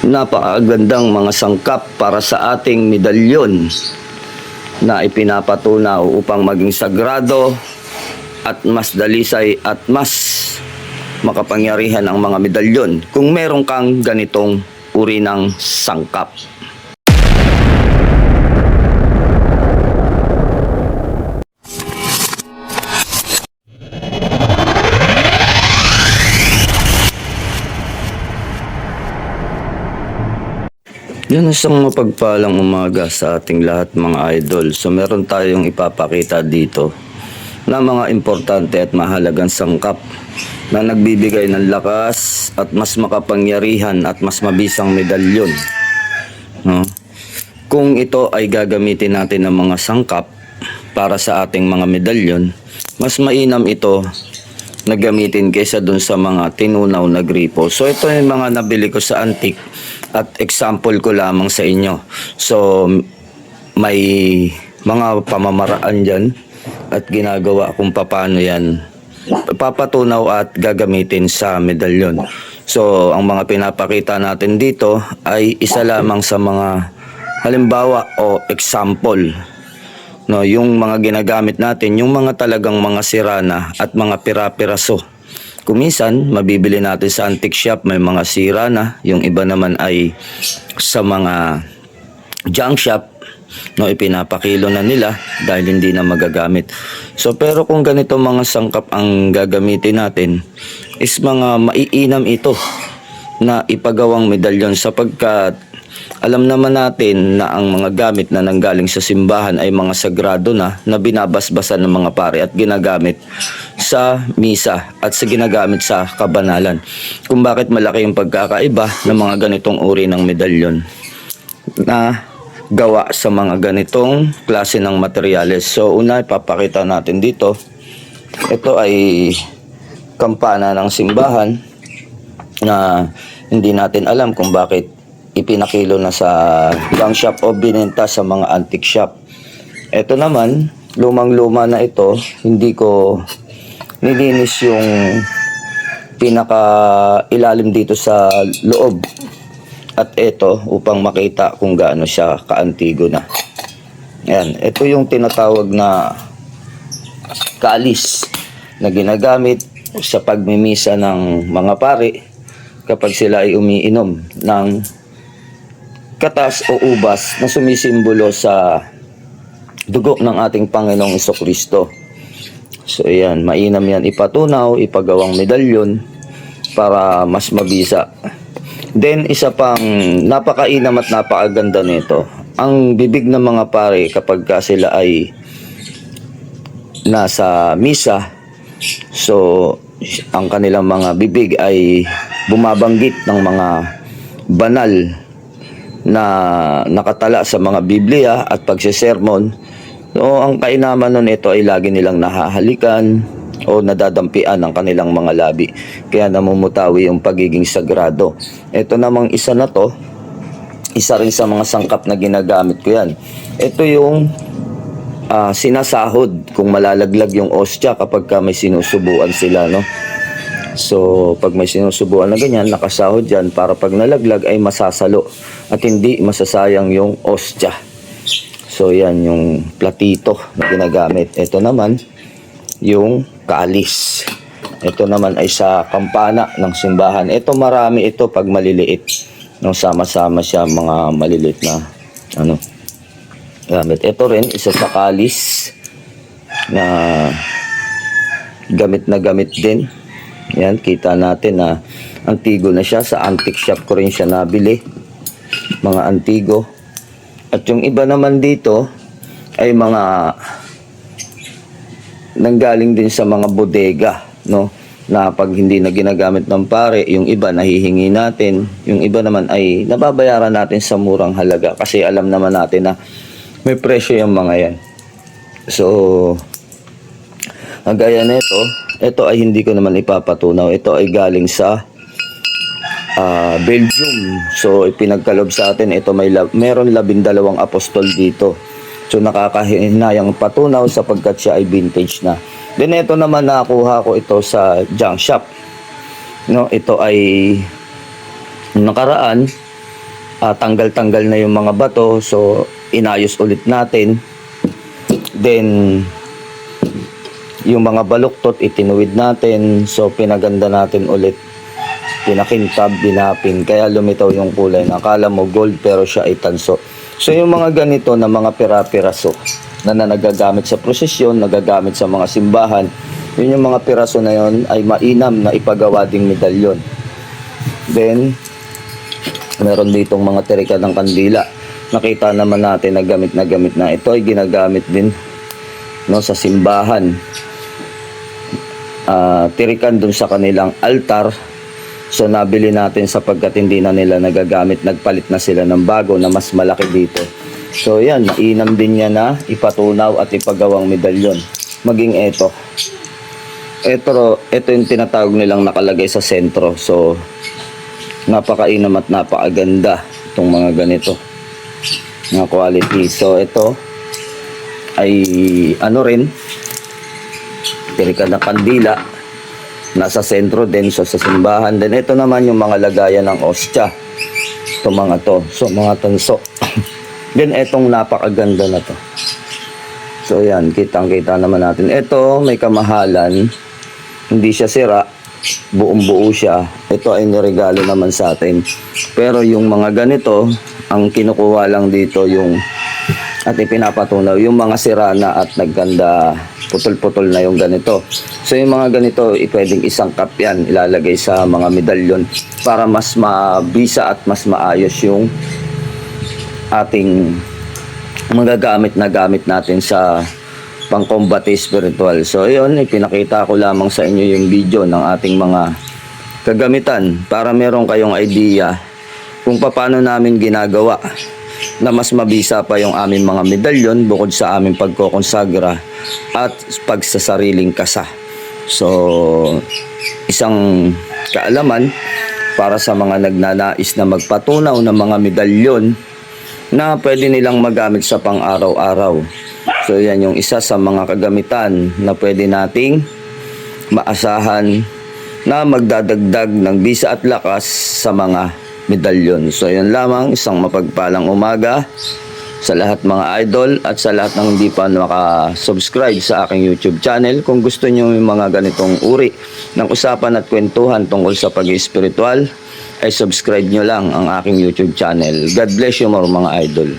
napakagandang mga sangkap para sa ating medalyon na ipinapatunaw upang maging sagrado at mas dalisay at mas makapangyarihan ang mga medalyon kung meron kang ganitong uri ng sangkap. Yan, isang mapagpalang umaga sa ating lahat mga idol. So meron tayong ipapakita dito na mga importante at mahalagang sangkap na nagbibigay ng lakas at mas makapangyarihan at mas mabisang medalyon. No? Kung ito ay gagamitin natin ng mga sangkap para sa ating mga medalyon, mas mainam ito na gamitin kaysa dun sa mga tinunaw na gripo. So ito yung mga nabili ko sa antique at example ko lamang sa inyo. So may mga pamamaraan dyan at ginagawa kung paano yan papatunaw at gagamitin sa medalyon. So ang mga pinapakita natin dito ay isa lamang sa mga halimbawa o example. No, yung mga ginagamit natin, yung mga talagang mga sirana at mga pira-piraso. Kung minsan, mabibili natin sa antique shop, may mga sira na. Yung iba naman ay sa mga junk shop, no, ipinapakilo na nila dahil hindi na magagamit. So, pero kung ganito mga sangkap ang gagamitin natin, is mga maiinam ito na ipagawang medalyon sapagkat alam naman natin na ang mga gamit na nanggaling sa simbahan ay mga sagrado na binabasbasan ng mga pare at ginagamit sa misa at sa ginagamit sa kabanalan. Kung bakit malaki yung pagkakaiba ng mga ganitong uri ng medalyon na gawa sa mga ganitong klase ng materyales. So una ipapakita natin dito, ito ay kampana ng simbahan na hindi natin alam kung bakit ipinakilo na sa junk shop o binenta sa mga antique shop. Ito naman, lumang-luma na ito, hindi ko nilinis yung pinaka ilalim dito sa loob. At ito, upang makita kung gaano siya kaantigo na. Ayan, ito yung tinatawag na kalis na ginagamit sa pagmimisa ng mga pari kapag sila ay umiinom ng katas o ubas na sumisimbolo sa dugo ng ating Panginoong Jesucristo. So ayan, mainam yan ipatunaw, ipagawang medalyon para mas mabisa. Then isa pang napakainam at napakaganda nito, ang bibig ng mga pare kapag sila ay nasa misa, so ang kanilang mga bibig ay bumabanggit ng mga banal na nakatala sa mga Biblia at pagsisermon. So ang kainaman nun ito ay lagi nilang nahahalikan o nadadampian ang kanilang mga labi, kaya namumutawi yung pagiging sagrado. Ito namang isa na to, isa rin sa mga sangkap na ginagamit ko yan. Ito yung sinasahod kung malalaglag yung ostya kapag may sinusubuan sila, no? So, pag may sinusubuan na ganyan, nakasahod dyan para pag nalaglag ay masasalo at hindi masasayang yung ostya. So, yan yung platito na ginagamit. Ito naman, yung kalis. Ito naman ay sa kampana ng simbahan. Ito marami ito pag maliliit. Nung sama-sama siya mga maliliit na gamit. Ito rin, isa sa kalis na gamit din. Yan, kita natin na antigo na siya. Sa antique shop ko rin siya nabili. Mga antigo. At yung iba naman dito ay mga nanggaling din sa mga bodega, no? Na pag hindi na ginagamit ng pare, yung iba nahihingi natin. Yung iba naman ay nababayaran natin sa murang halaga kasi alam naman natin na may presyo yung mga yan. So, gaya nito, ito ay hindi ko naman ipapatunaw. Ito ay galing sa Belgium. So ipinagkalob sa atin. Ito meron 12 apostol dito. So nakakahinayang patunaw sapagkat siya ay vintage na. Then ito naman nakuha ko ito sa junk shop. No, ito ay nakaraan tanggal-tanggal na yung mga bato. So, inayos ulit natin. Then, yung mga baluktot, itinuwid natin. So, pinaganda natin ulit. Pinakintab, binapin. Kaya lumitaw yung kulay. Nakala mo gold pero siya ay tanso. So, yung mga ganito na mga pira-piraso na nagagamit sa prosesyon, nagagamit sa mga simbahan, yun yung mga piraso na yun ay mainam na ipagawa ding medalyon. Then, meron ditong mga tirikan ng kandila. Nakita naman natin na gamit na ito ay ginagamit din no, sa simbahan. Tirikan dun sa kanilang altar. So nabili natin sapagkat hindi na nila nagagamit, nagpalit na sila ng bago na mas malaki dito. So yan, mainam din niya na ipatunaw at ipagawang medalyon. Maging ito yung tinatawag nilang nakalagay sa sentro. So napakainam at napakaganda itong mga ganito na quality. So ito ay rin, tirikan na kandila, nasa sentro din, so sa simbahan. Then ito naman yung mga lagayan ng ostya, ito mga to, so mga tanso. Then etong napakaganda na to, so yan, kitang kita naman natin. Ito may kamahalan, hindi siya sira, buong buo siya. Ito ay niregalo naman sa atin. Pero yung mga ganito, ang kinukuha lang dito yung at ipinapatunaw yung mga sira na at nagganda, putol-putol na yung ganito. So yung mga ganito, pwedeng isang cup yan, ilalagay sa mga medalyon para mas mabisa at mas maayos yung ating magagamit na gamit natin sa pangkombate spiritual. So yun, ipinakita ko lamang sa inyo yung video ng ating mga kagamitan para meron kayong idea kung paano namin ginagawa na mas mabisa pa yung aming mga medalyon bukod sa aming pagkokonsagra at pagsasariling kasa. So isang kaalaman para sa mga nagnanais na magpatunaw ng mga medalyon na pwede nilang magamit sa pang-araw-araw. So yan yung isa sa mga kagamitan na pwede nating maasahan na magdadagdag ng bisa at lakas sa mga medalyon. So yan lamang, isang mapagpalang umaga sa lahat mga idol at sa lahat ng hindi pa nakasubscribe sa aking YouTube channel. Kung gusto nyo yung mga ganitong uri ng usapan at kwentuhan tungkol sa pag-espiritual, ay subscribe nyo lang ang aking YouTube channel. God bless you more mga idol.